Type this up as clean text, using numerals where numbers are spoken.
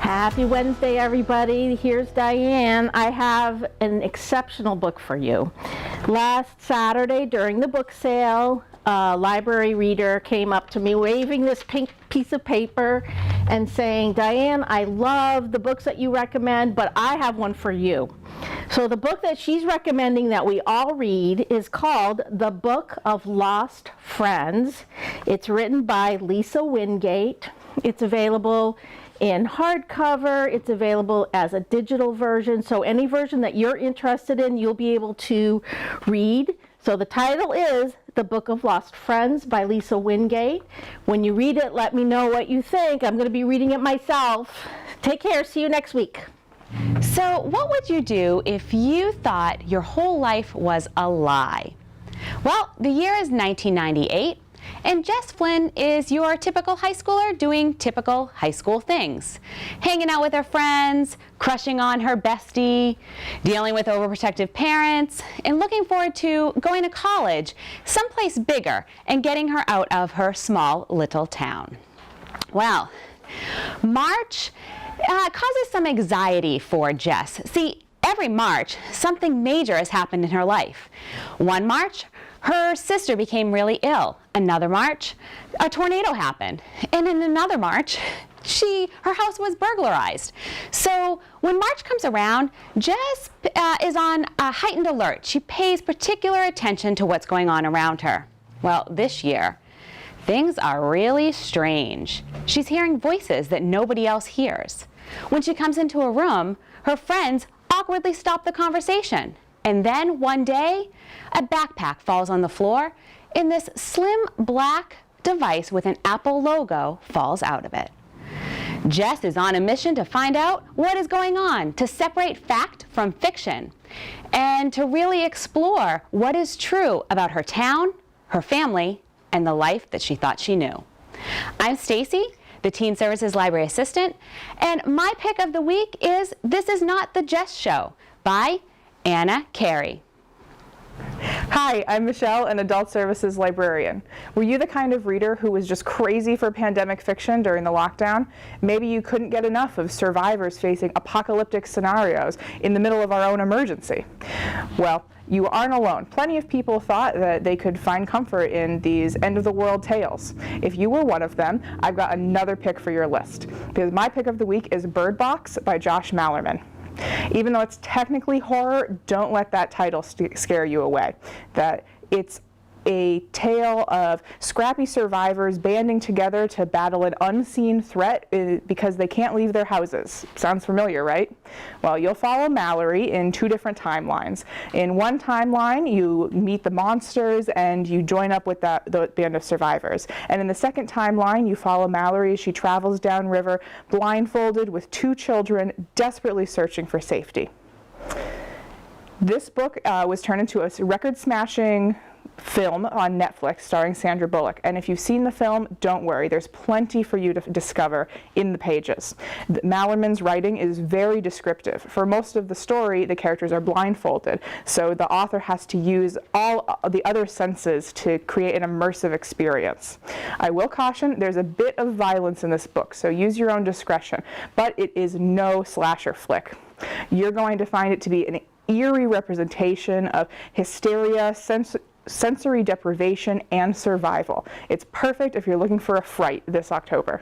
Happy Wednesday, everybody. Here's Diane. I have an exceptional book for you. Last Saturday during the book sale, a library reader came up to me waving this pink piece of paper and saying, Diane, I love the books that you recommend, but I have one for you. So the book that she's recommending that we all read is called The Book of Lost Friends. It's written by Lisa Wingate. It's available in hardcover. It's available as a digital version. So any version that you're interested in, you'll be able to read. So the title is The Book of Lost Friends by Lisa Wingate. When you read it, let me know what you think. I'm going to be reading it myself. Take care. See you next week. So what would you do if you thought your whole life was a lie? Well, the year is 1998, and Jess Flynn is your typical high schooler doing typical high school things. Hanging out with her friends, crushing on her bestie, dealing with overprotective parents, and looking forward to going to college, someplace bigger, and getting her out of her small little town. Well, March causes some anxiety for Jess. See, every March, something major has happened in her life. One March, her sister became really ill. Another March, a tornado happened. And in another March, her house was burglarized. So when March comes around, Jess is on a heightened alert. She pays particular attention to what's going on around her. Well, this year, things are really strange. She's hearing voices that nobody else hears. When she comes into a room, her friends awkwardly stop the conversation. And then one day, a backpack falls on the floor, and this slim black device with an Apple logo falls out of it. Jess is on a mission to find out what is going on, to separate fact from fiction, and to really explore what is true about her town, her family, and the life that she thought she knew. I'm Stacy, the Teen Services Library Assistant, and my pick of the week is This Is Not the Jess Show by Anna Carey. Hi, I'm Michelle, an Adult Services Librarian. Were you the kind of reader who was just crazy for pandemic fiction during the lockdown? Maybe you couldn't get enough of survivors facing apocalyptic scenarios in the middle of our own emergency. Well, you aren't alone. Plenty of people thought that they could find comfort in these end-of-the-world tales. If you were one of them, I've got another pick for your list, because my pick of the week is Bird Box by Josh Malerman. Even though it's technically horror, don't let that title scare you away. That it's a tale of scrappy survivors banding together to battle an unseen threat because they can't leave their houses. Sounds familiar, right? Well, you'll follow Mallory in two different timelines. In one timeline, you meet the monsters and you join up with the band of survivors. And in the second timeline, you follow Mallory as she travels downriver, blindfolded with two children, desperately searching for safety. This book was turned into a record-smashing film on Netflix starring Sandra Bullock, and if you've seen the film, don't worry, there's plenty for you to discover in the pages. Malerman's writing is very descriptive. For most of the story, the characters are blindfolded, so the author has to use all the other senses to create an immersive experience. I will caution, there's a bit of violence in this book, so use your own discretion, but it is no slasher flick. You're going to find it to be an eerie representation of hysteria, sensory deprivation, and survival. It's perfect if you're looking for a fright this October.